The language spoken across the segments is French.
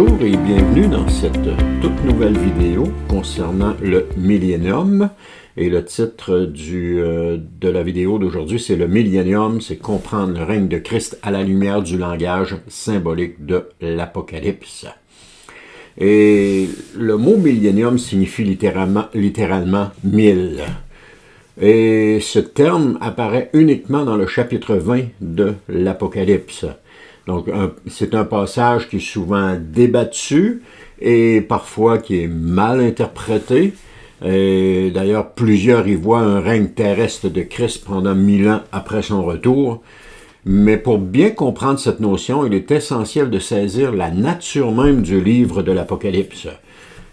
Bonjour et bienvenue dans cette toute nouvelle vidéo concernant le millénium. Et le titre de la vidéo d'aujourd'hui, c'est le millénium, c'est comprendre le règne de Christ à la lumière du langage symbolique de l'Apocalypse. Et le mot millénium signifie littéralement 1000. Et ce terme apparaît uniquement dans le chapitre 20 de l'Apocalypse. Donc, c'est un passage qui est souvent débattu et parfois qui est mal interprété. D'ailleurs, plusieurs y voient un règne terrestre de Christ pendant 1000 ans après son retour. Mais pour bien comprendre cette notion, il est essentiel de saisir la nature même du livre de l'Apocalypse.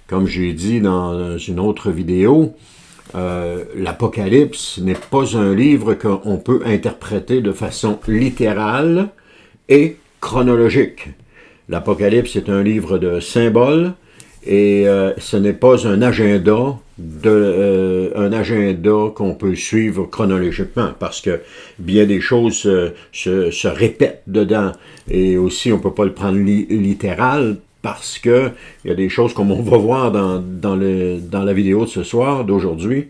Comme j'ai dit dans une autre vidéo, l'Apocalypse n'est pas un livre qu'on peut interpréter de façon littérale et chronologique. L'Apocalypse est un livre de symboles et ce n'est pas un agenda qu'on peut suivre chronologiquement parce que bien des choses se répètent dedans et aussi on ne peut pas le prendre littéral parce que il y a des choses comme on va voir dans la vidéo de ce soir, d'aujourd'hui,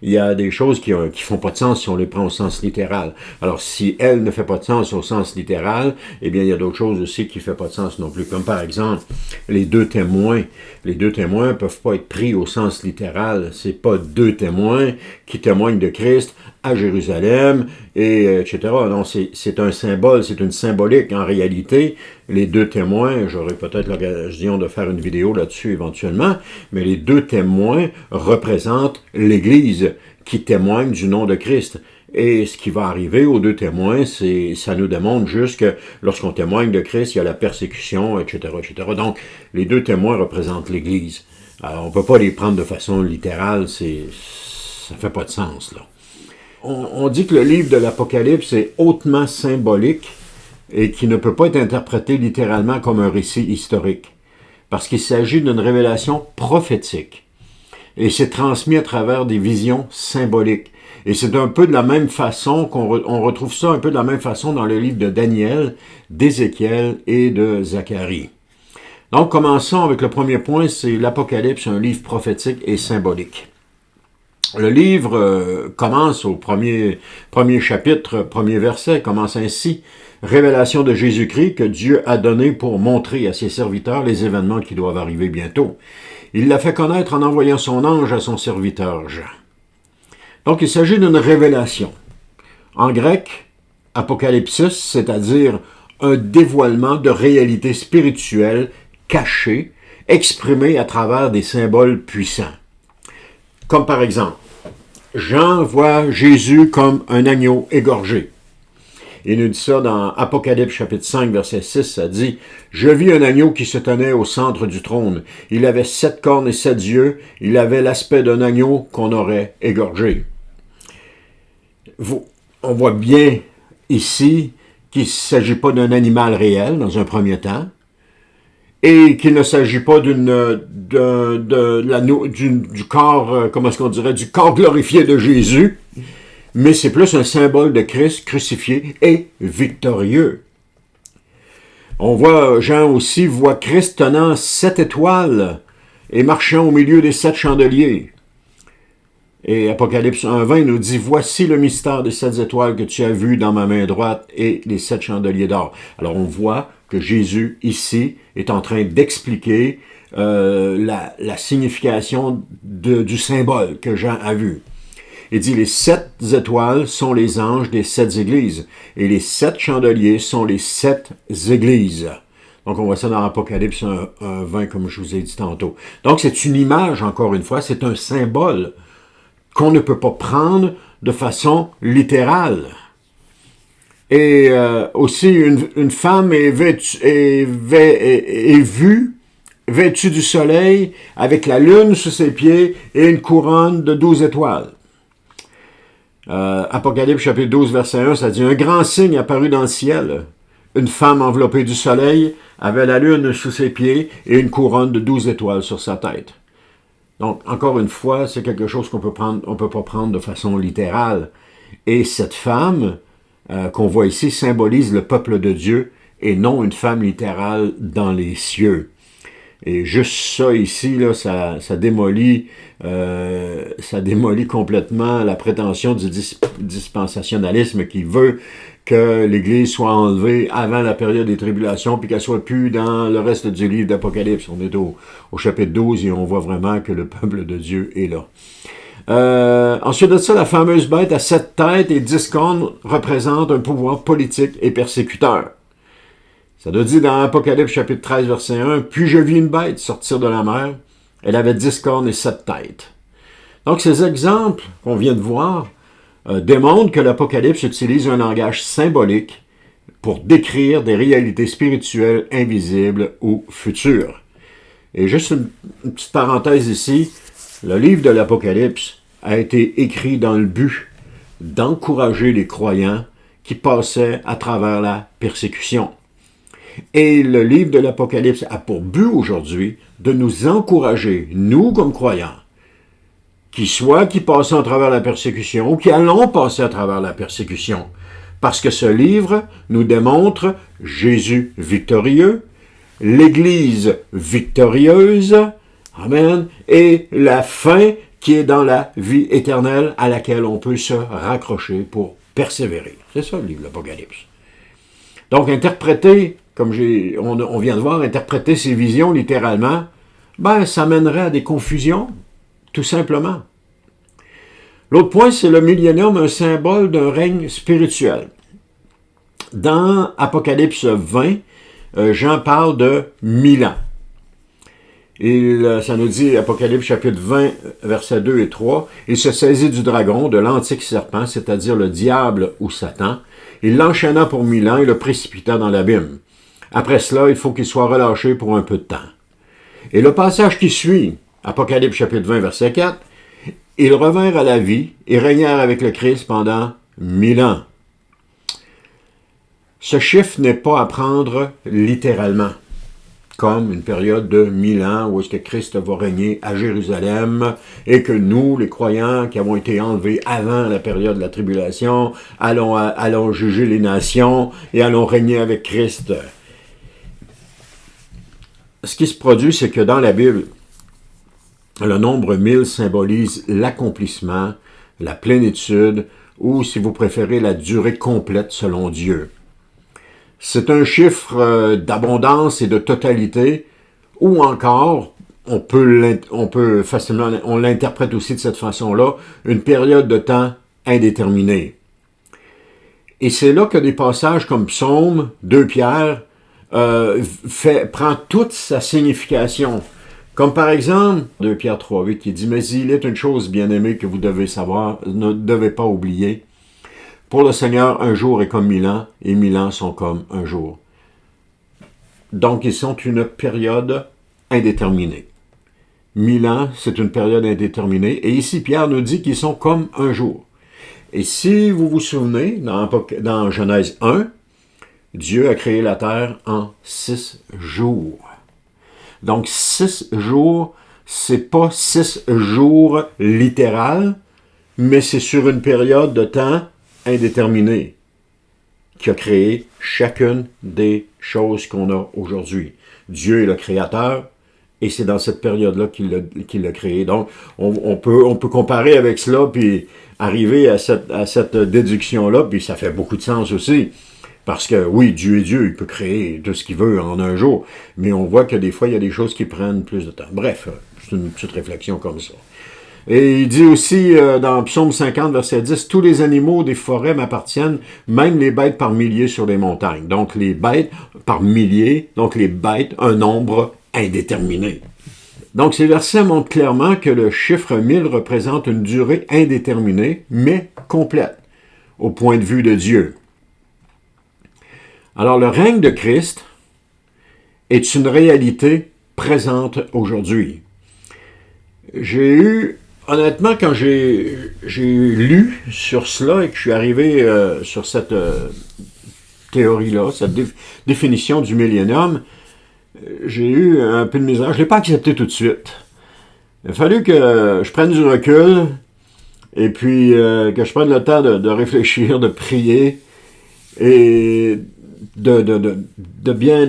il y a des choses qui font pas de sens si on les prend au sens littéral. Alors, si elle ne fait pas de sens au sens littéral, eh bien, il y a d'autres choses aussi qui ne font pas de sens non plus. Comme par exemple, les deux témoins. Les deux témoins ne peuvent pas être pris au sens littéral. C'est pas deux témoins qui témoignent de Christ à Jérusalem, et etc. Non, c'est un symbole, c'est une symbolique. En réalité, les deux témoins, j'aurai peut-être l'occasion de faire une vidéo là-dessus éventuellement, mais les deux témoins représentent l'Église qui témoigne du nom de Christ. Et ce qui va arriver aux deux témoins, ça nous démontre juste que lorsqu'on témoigne de Christ, il y a la persécution, etc., etc. Donc, les deux témoins représentent l'Église. Alors, on ne peut pas les prendre de façon littérale, ça ne fait pas de sens, là. On dit que le livre de l'Apocalypse est hautement symbolique et qui ne peut pas être interprété littéralement comme un récit historique, parce qu'il s'agit d'une révélation prophétique. Et c'est transmis à travers des visions symboliques. Et c'est un peu de la même façon on retrouve ça un peu de la même façon dans le livre de Daniel, d'Ézéchiel et de Zacharie. Donc, commençons avec le premier point, c'est l'Apocalypse, un livre prophétique et symbolique. Le livre commence au premier chapitre, premier verset, commence ainsi. Révélation de Jésus-Christ que Dieu a donné pour montrer à ses serviteurs les événements qui doivent arriver bientôt. Il l'a fait connaître en envoyant son ange à son serviteur Jean. Donc, il s'agit d'une révélation. En grec, apocalypsis, c'est-à-dire un dévoilement de réalités spirituelles cachées, exprimées à travers des symboles puissants. Comme par exemple, Jean voit Jésus comme un agneau égorgé. Il nous dit ça dans Apocalypse chapitre 5, verset 6, ça dit « Je vis un agneau qui se tenait au centre du trône. Il avait 7 cornes et 7 yeux. Il avait l'aspect d'un agneau qu'on aurait égorgé. » On voit bien ici qu'il ne s'agit pas d'un animal réel dans un premier temps et qu'il ne s'agit pas du corps, comment est-ce qu'on dirait, du corps glorifié de Jésus, mais c'est plus un symbole de Christ crucifié et victorieux. Jean aussi voit Christ tenant 7 étoiles et marchant au milieu des 7 chandeliers. Et Apocalypse 1.20 nous dit « Voici le mystère des 7 étoiles que tu as vues dans ma main droite et les 7 chandeliers d'or. » Alors on voit que Jésus, ici, est en train d'expliquer la signification du symbole que Jean a vu. Il dit « Les 7 étoiles sont les anges des 7 églises, et les 7 chandeliers sont les 7 églises. » Donc, on voit ça dans Apocalypse 1.20, comme je vous ai dit tantôt. Donc, c'est une image, encore une fois, c'est un symbole qu'on ne peut pas prendre de façon littérale. Et aussi, une femme est vue, vêtue du soleil, avec la lune sous ses pieds et une couronne de 12 étoiles. Apocalypse chapitre 12, verset 1, ça dit « Un grand signe apparut dans le ciel. Une femme enveloppée du soleil avait la lune sous ses pieds et une couronne de 12 étoiles sur sa tête. » Donc, encore une fois, c'est quelque chose on peut pas prendre de façon littérale. Et cette femme qu'on voit ici symbolise le peuple de Dieu et non une femme littérale dans les cieux. Et juste ça ici, là, ça démolit complètement la prétention du dispensationalisme qui veut que l'Église soit enlevée avant la période des tribulations, puis qu'elle soit plus dans le reste du livre d'Apocalypse. On est au chapitre 12 et on voit vraiment que le peuple de Dieu est là. Ensuite de ça, la fameuse bête à 7 têtes et 10 cornes représente un pouvoir politique et persécuteur. Ça doit dire dans Apocalypse chapitre 13, verset 1, « Puis je vis une bête sortir de la mer. Elle avait 10 cornes et 7 têtes. » Donc ces exemples qu'on vient de voir démontrent que l'Apocalypse utilise un langage symbolique pour décrire des réalités spirituelles invisibles ou futures. Et juste une petite parenthèse ici, le livre de l'Apocalypse a été écrit dans le but d'encourager les croyants qui passaient à travers la persécution. Et le livre de l'Apocalypse a pour but aujourd'hui de nous encourager, nous comme croyants, qui passons à travers la persécution ou qui allons passer à travers la persécution. Parce que ce livre nous démontre Jésus victorieux, l'Église victorieuse, amen, et la fin qui est dans la vie éternelle à laquelle on peut se raccrocher pour persévérer. C'est ça le livre de l'Apocalypse. Donc interpréter, comme on vient de voir, interpréter ces visions littéralement, ça mènerait à des confusions, tout simplement. L'autre point, c'est le millénium, un symbole d'un règne spirituel. Dans Apocalypse 20, Jean parle de 1000 ans. Ça nous dit, Apocalypse chapitre 20, versets 2 et 3, « Il se saisit du dragon, de l'antique serpent, c'est-à-dire le diable ou Satan. Il l'enchaîna pour 1000 ans et le précipita dans l'abîme. Après cela, il faut qu'il soit relâché pour un peu de temps. » Et le passage qui suit, Apocalypse chapitre 20, verset 4, « Ils revinrent à la vie et régnèrent avec le Christ pendant 1000 ans. » Ce chiffre n'est pas à prendre littéralement, comme une période de 1000 ans où est-ce que Christ va régner à Jérusalem et que nous, les croyants qui avons été enlevés avant la période de la tribulation, allons juger les nations et allons régner avec Christ. Ce qui se produit, c'est que dans la Bible, le nombre 1000 symbolise l'accomplissement, la plénitude, ou si vous préférez, la durée complète selon Dieu. C'est un chiffre d'abondance et de totalité, ou encore, on peut facilement, on l'interprète aussi de cette façon-là, une période de temps indéterminée. Et c'est là que des passages comme Psaume, 2 Pierre, prend toute sa signification. Comme par exemple, 2 Pierre 3, 8, qui dit « Mais il est une chose bien-aimée que vous devez savoir, ne devez pas oublier. Pour le Seigneur, un jour est comme 1000 ans, et 1000 ans sont comme un jour. » Donc, ils sont une période indéterminée. 1000 ans, c'est une période indéterminée. Et ici, Pierre nous dit qu'ils sont comme un jour. Et si vous vous souvenez, dans Genèse 1, Dieu a créé la terre en 6 jours. Donc, 6 jours, c'est pas 6 jours littéral, mais c'est sur une période de temps indéterminée qui a créé chacune des choses qu'on a aujourd'hui. Dieu est le créateur, et c'est dans cette période-là qu'il l'a créé. Donc, on peut comparer avec cela, puis arriver à cette déduction-là, puis ça fait beaucoup de sens aussi. Parce que, oui, Dieu est Dieu, il peut créer tout ce qu'il veut en un jour, mais on voit que des fois, il y a des choses qui prennent plus de temps. Bref, c'est une petite réflexion comme ça. Et il dit aussi dans Psaume 50, verset 10, « Tous les animaux des forêts m'appartiennent, même les bêtes par milliers sur les montagnes. » Donc, les bêtes par milliers, donc les bêtes, un nombre indéterminé. Donc, ces versets montrent clairement que le chiffre 1000 représente une durée indéterminée, mais complète, au point de vue de Dieu. Alors, le règne de Christ est une réalité présente aujourd'hui. Honnêtement, quand j'ai lu sur cela et que je suis arrivé sur cette théorie-là, cette définition du millénium, j'ai eu un peu de misère. Je ne l'ai pas accepté tout de suite. Il a fallu que je prenne du recul et puis que je prenne le temps de réfléchir, de prier et d'essayer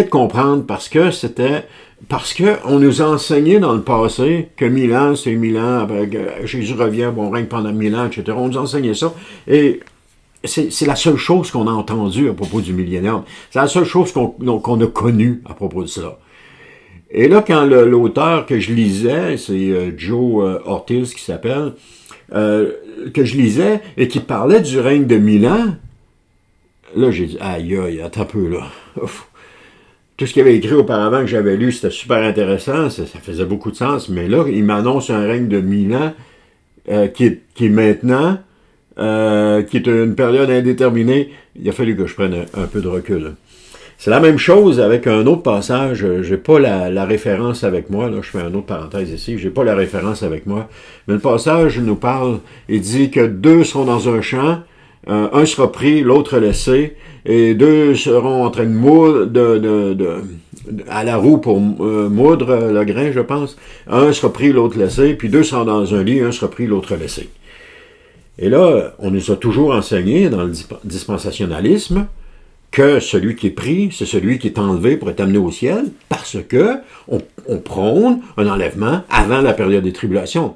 de comprendre parce que c'était Parce qu'on nous a enseigné dans le passé que 1000 ans, c'est 1000 ans, Jésus revient, bon, on règne pendant 1000 ans, etc. On nous a enseigné ça. Et c'est la seule chose qu'on a entendue à propos du millénium. C'est la seule chose qu'on a connue à propos de cela. Et là, quand l'auteur que je lisais, c'est Joe Ortiz qui s'appelle, que je lisais et qui parlait du règne de 1000 ans, là, j'ai dit, aïe, aïe, attends un peu, là. Tout ce qu'il avait écrit auparavant que j'avais lu, c'était super intéressant, ça faisait beaucoup de sens, mais là, il m'annonce un règne de 1000 ans qui est maintenant, qui est une période indéterminée. Il a fallu que je prenne un peu de recul. C'est la même chose avec un autre passage. J'ai pas la référence avec moi. Là, je fais une autre parenthèse ici. J'ai pas la référence avec moi. Mais le passage nous parle et dit que deux seront dans un champ. Un sera pris, l'autre laissé. Et deux seront en train de moudre, à la roue pour moudre le grain, je pense. Un sera pris, l'autre laissé. Puis deux seront dans un lit, un sera pris, l'autre laissé. Et là, on nous a toujours enseigné dans le dispensationalisme que celui qui est pris, c'est celui qui est enlevé pour être amené au ciel, parce que on prône un enlèvement avant la période des tribulations.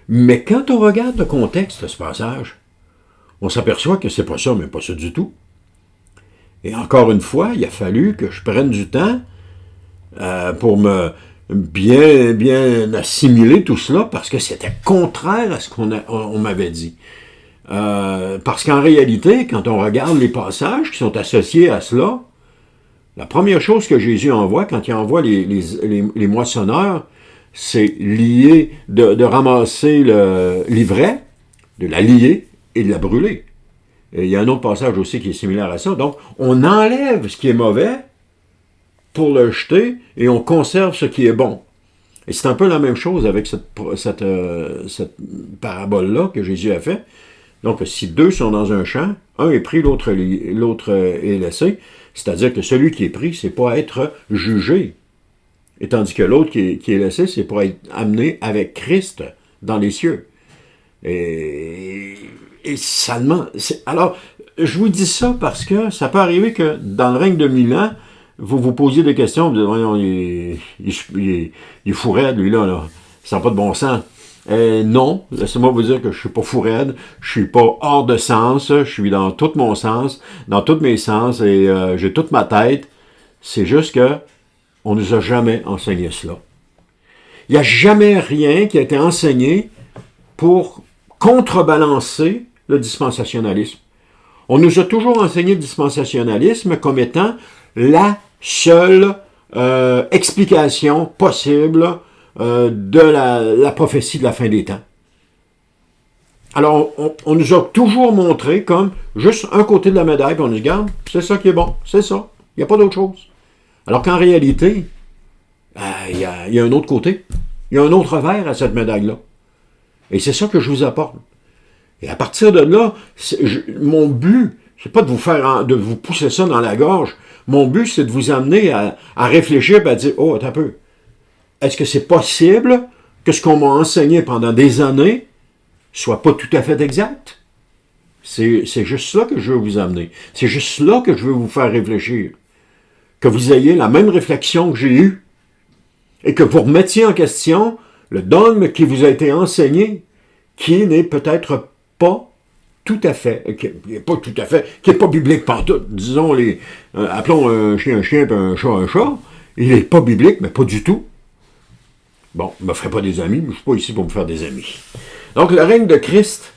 Mais quand on regarde le contexte de ce passage, on s'aperçoit que c'est pas ça, mais pas ça du tout. Et encore une fois, il a fallu que je prenne du temps pour me bien assimiler tout cela, parce que c'était contraire à ce qu'on m'avait dit. Parce qu'en réalité, quand on regarde les passages qui sont associés à cela, la première chose que Jésus envoie, quand il envoie les moissonneurs, c'est de ramasser l'ivraie, de la lier et de la brûler. Et il y a un autre passage aussi qui est similaire à ça. Donc, on enlève ce qui est mauvais pour le jeter et on conserve ce qui est bon. Et c'est un peu la même chose avec cette parabole-là que Jésus a fait. Donc, si deux sont dans un champ, un est pris, l'autre est laissé, c'est-à-dire que celui qui est pris, c'est pas être jugé. Et tandis que l'autre qui est laissé, c'est pour être amené avec Christ dans les cieux. Et seulement... Alors, je vous dis ça parce que ça peut arriver que dans le règne de 1000 ans, vous vous posiez des questions, vous dites, voyons, il est fou raide, lui, là. Ça n'a pas de bon sens. Non, laissez-moi vous dire que je suis pas fou raide, je suis pas hors de sens, je suis dans tout mon sens, dans tous mes sens, et j'ai toute ma tête. C'est juste que on nous a jamais enseigné cela. Il n'y a jamais rien qui a été enseigné pour contrebalancer le dispensationalisme. On nous a toujours enseigné le dispensationalisme comme étant la seule explication possible de la prophétie de la fin des temps. Alors, on nous a toujours montré comme juste un côté de la médaille, puis on nous dit, regarde, c'est ça qui est bon, c'est ça, il n'y a pas d'autre chose. Alors qu'en réalité, il y a un autre côté, il y a un autre revers à cette médaille-là. Et c'est ça que je vous apporte. Et à partir de là, mon but, c'est pas de vous pousser ça dans la gorge, mon but, c'est de vous amener à réfléchir et à dire, oh, attends un peu, est-ce que c'est possible que ce qu'on m'a enseigné pendant des années soit pas tout à fait exact? C'est juste ça que je veux vous amener. C'est juste là que je veux vous faire réfléchir. Que vous ayez la même réflexion que j'ai eue. Et que vous remettiez en question le dogme qui vous a été enseigné, qui n'est peut-être pas tout à fait, qui n'est pas biblique pantoute. Disons, appelons un chien et un chat, il n'est pas biblique, mais pas du tout. Bon, je ne me ferai pas des amis, mais je ne suis pas ici pour me faire des amis. Donc, le règne de Christ,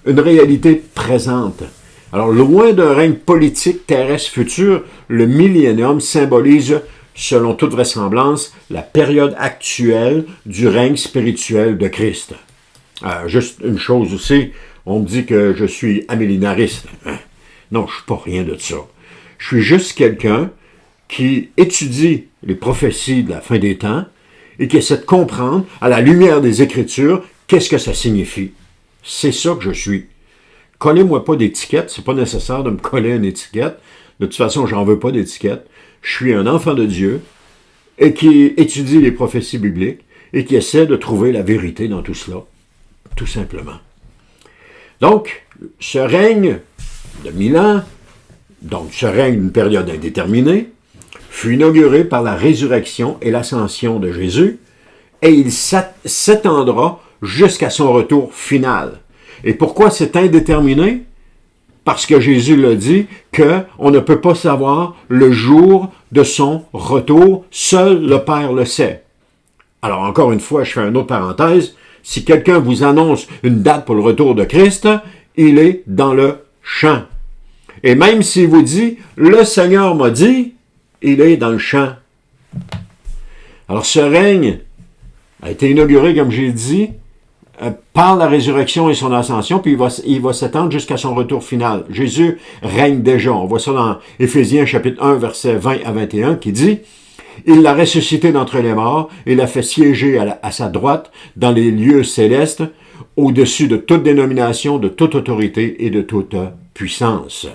une réalité présente. Alors, loin d'un règne politique terrestre futur, le millénium symbolise, selon toute vraisemblance, la période actuelle du règne spirituel de Christ. Juste une chose aussi, on me dit que je suis amillénariste. Non, je ne suis pas rien de ça. Je suis juste quelqu'un qui étudie les prophéties de la fin des temps et qui essaie de comprendre, à la lumière des Écritures, qu'est-ce que ça signifie. C'est ça que je suis. Collez-moi pas d'étiquette, c'est pas nécessaire de me coller une étiquette. De toute façon, j'en veux pas d'étiquette. Je suis un enfant de Dieu et qui étudie les prophéties bibliques et qui essaie de trouver la vérité dans tout cela, tout simplement. Donc, ce règne de 1000 ans, donc ce règne d'une période indéterminée, fut inauguré par la résurrection et l'ascension de Jésus, et il s'étendra jusqu'à son retour final. Et pourquoi c'est indéterminé? Parce que Jésus l'a dit qu'on ne peut pas savoir le jour de son retour, seul le Père le sait. Alors encore une fois, je fais une autre parenthèse, si quelqu'un vous annonce une date pour le retour de Christ, il est dans le champ. Et même s'il vous dit, le Seigneur m'a dit, il est dans le champ. Alors ce règne a été inauguré, comme j'ai dit, par la résurrection et son ascension, puis il va s'étendre jusqu'à son retour final. Jésus règne déjà. On voit ça dans Éphésiens chapitre 1, versets 20 à 21, qui dit « Il l'a ressuscité d'entre les morts et l'a fait siéger à sa droite dans les lieux célestes, au-dessus de toute dénomination, de toute autorité et de toute puissance. »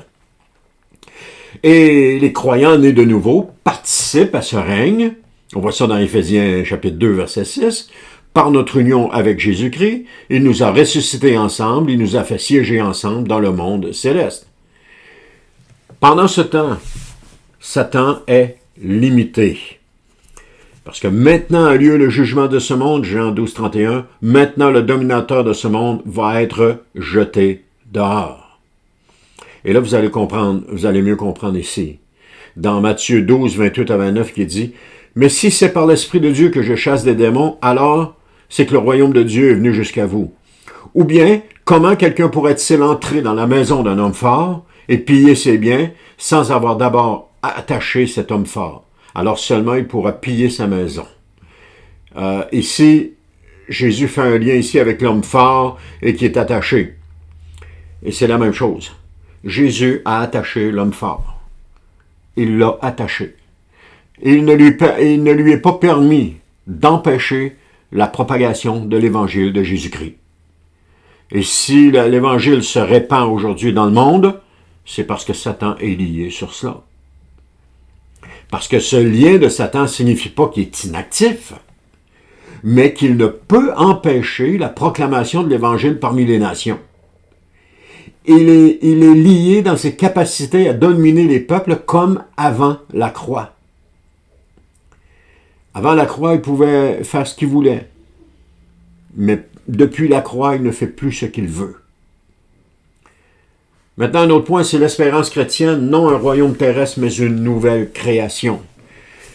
Et les croyants nés de nouveau participent à ce règne. On voit ça dans Éphésiens chapitre 2, verset 6. Par notre union avec Jésus-Christ, il nous a ressuscités ensemble, il nous a fait siéger ensemble dans le monde céleste. Pendant ce temps, Satan est limité. Parce que maintenant a lieu le jugement de ce monde, Jean 12, 31, maintenant le dominateur de ce monde va être jeté dehors. Et là, vous allez comprendre, vous allez mieux comprendre ici. Dans Matthieu 12, 28 à 29, qui dit « Mais si c'est par l'Esprit de Dieu que je chasse des démons, alors c'est que le royaume de Dieu est venu jusqu'à vous. Ou bien, comment quelqu'un pourrait-il entrer dans la maison d'un homme fort et piller ses biens sans avoir d'abord attaché cet homme fort? Alors seulement il pourra piller sa maison. » Ici, Jésus fait un lien ici avec l'homme fort et qui est attaché. Et c'est la même chose. Jésus a attaché l'homme fort. Il l'a attaché. Et il ne lui est pas permis d'empêcher la propagation de l'Évangile de Jésus-Christ. Et si l'Évangile se répand aujourd'hui dans le monde, c'est parce que Satan est lié sur cela. Parce que ce lien de Satan ne signifie pas qu'il est inactif, mais qu'il ne peut empêcher la proclamation de l'Évangile parmi les nations. Il est lié dans ses capacités à dominer les peuples comme avant la croix. Avant la croix, il pouvait faire ce qu'il voulait. Mais depuis la croix, il ne fait plus ce qu'il veut. Maintenant, un autre point, c'est l'espérance chrétienne, non un royaume terrestre, mais une nouvelle création.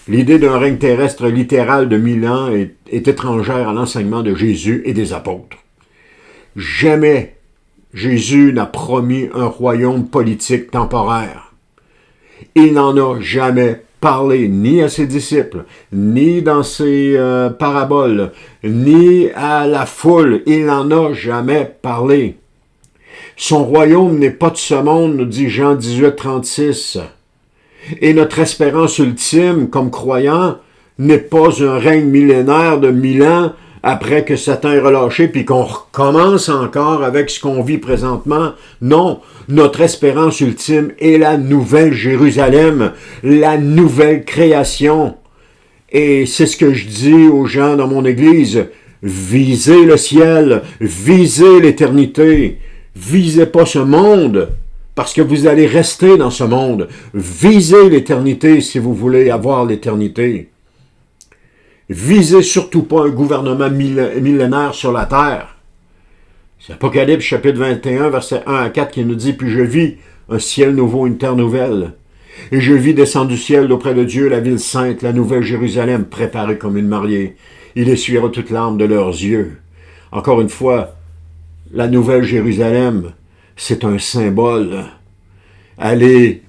L'idée d'un règne terrestre littéral de 1000 ans est étrangère à l'enseignement de Jésus et des apôtres. Jamais Jésus n'a promis un royaume politique temporaire. Il n'en a jamais parlé, ni à ses disciples, ni dans ses paraboles, ni à la foule. Il n'en a jamais parlé. Son royaume n'est pas de ce monde, nous dit Jean 18, 36. Et notre espérance ultime, comme croyants, n'est pas un règne millénaire de 1000 ans après que Satan est relâché, puis qu'on recommence encore avec ce qu'on vit présentement. Non, notre espérance ultime est la nouvelle Jérusalem, la nouvelle création. Et c'est ce que je dis aux gens dans mon église. Visez le ciel, visez l'éternité. Visez pas ce monde, parce que vous allez rester dans ce monde. Visez l'éternité si vous voulez avoir l'éternité. Visez surtout pas un gouvernement millénaire sur la terre. C'est Apocalypse chapitre 21, versets 1 à 4 qui nous dit « Puis je vis un ciel nouveau, une terre nouvelle. Et je vis descendre du ciel auprès de Dieu la ville sainte, la nouvelle Jérusalem, préparée comme une mariée. Il essuiera toutes larmes de leurs yeux. » Encore une fois, la nouvelle Jérusalem, c'est un symbole. Elle est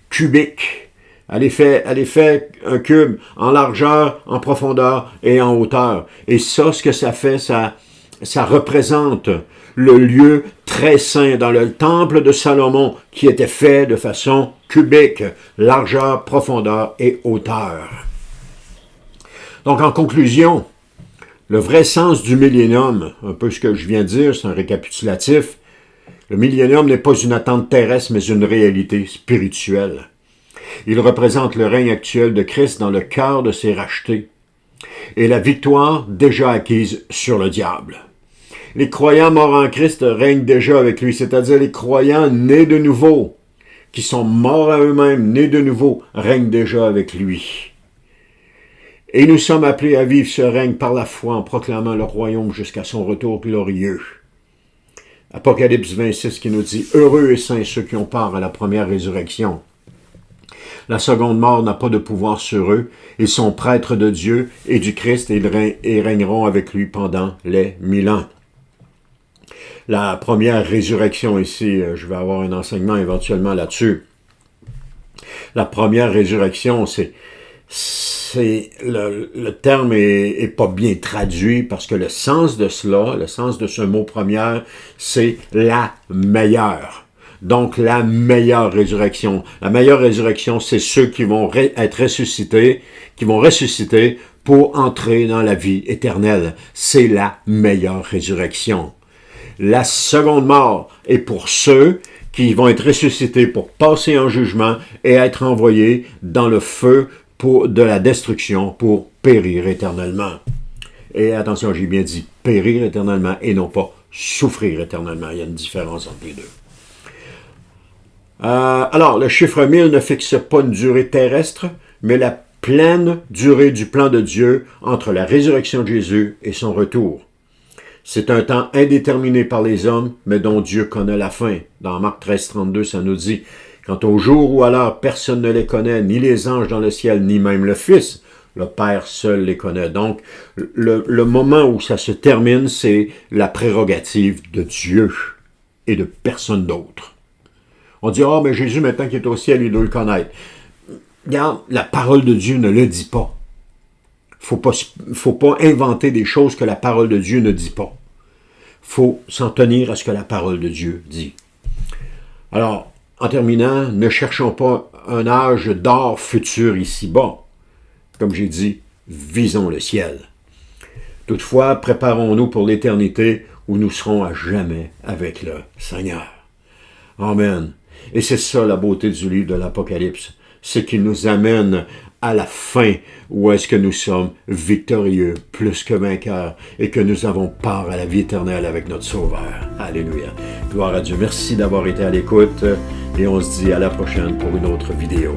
cubique. Elle est fait un cube en largeur, en profondeur et en hauteur. Et ça, ce que ça fait, ça représente le lieu très saint dans le temple de Salomon qui était fait de façon cubique, largeur, profondeur et hauteur. Donc, en conclusion, le vrai sens du millénium, un peu ce que je viens de dire, c'est un récapitulatif. Le millénium n'est pas une attente terrestre, mais une réalité spirituelle. Il représente le règne actuel de Christ dans le cœur de ses rachetés et la victoire déjà acquise sur le diable. Les croyants morts en Christ règnent déjà avec lui, c'est-à-dire les croyants nés de nouveau, qui sont morts à eux-mêmes, nés de nouveau, règnent déjà avec lui. Et nous sommes appelés à vivre ce règne par la foi en proclamant le royaume jusqu'à son retour glorieux. Apocalypse 26 qui nous dit « Heureux et saints ceux qui ont part à la première résurrection. » La seconde mort n'a pas de pouvoir sur eux. Ils sont prêtres de Dieu et du Christ et régneront avec lui pendant les 1000 ans. La première résurrection ici, je vais avoir un enseignement éventuellement là-dessus. La première résurrection, le terme est pas bien traduit parce que le sens de cela, le sens de ce mot première, c'est la meilleure. Donc, la meilleure résurrection. La meilleure résurrection, c'est ceux qui vont être ressuscités, qui vont ressusciter pour entrer dans la vie éternelle. C'est la meilleure résurrection. La seconde mort est pour ceux qui vont être ressuscités pour passer en jugement et être envoyés dans le feu de la destruction pour périr éternellement. Et attention, j'ai bien dit périr éternellement et non pas souffrir éternellement. Il y a une différence entre les deux. Alors, le chiffre 1000 ne fixe pas une durée terrestre, mais la pleine durée du plan de Dieu entre la résurrection de Jésus et son retour. C'est un temps indéterminé par les hommes, mais dont Dieu connaît la fin. Dans Marc 13, 32, ça nous dit « Quant au jour ou à l'heure, personne ne les connaît, ni les anges dans le ciel, ni même le Fils. Le Père seul les connaît. » Donc, le moment où ça se termine, c'est la prérogative de Dieu et de personne d'autre. On dit « Ah, mais Jésus, maintenant qu'il est au ciel, il doit le connaître. » Regarde, la parole de Dieu ne le dit pas. Faut pas inventer des choses que la parole de Dieu ne dit pas. Faut s'en tenir à ce que la parole de Dieu dit. Alors, en terminant, ne cherchons pas un âge d'or futur ici-bas. Comme j'ai dit, visons le ciel. Toutefois, préparons-nous pour l'éternité où nous serons à jamais avec le Seigneur. Amen. Et c'est ça la beauté du livre de l'Apocalypse. C'est qu'il nous amène à la fin où est-ce que nous sommes victorieux, plus que vainqueurs, et que nous avons part à la vie éternelle avec notre Sauveur. Alléluia. Gloire à Dieu. Merci d'avoir été à l'écoute et on se dit à la prochaine pour une autre vidéo.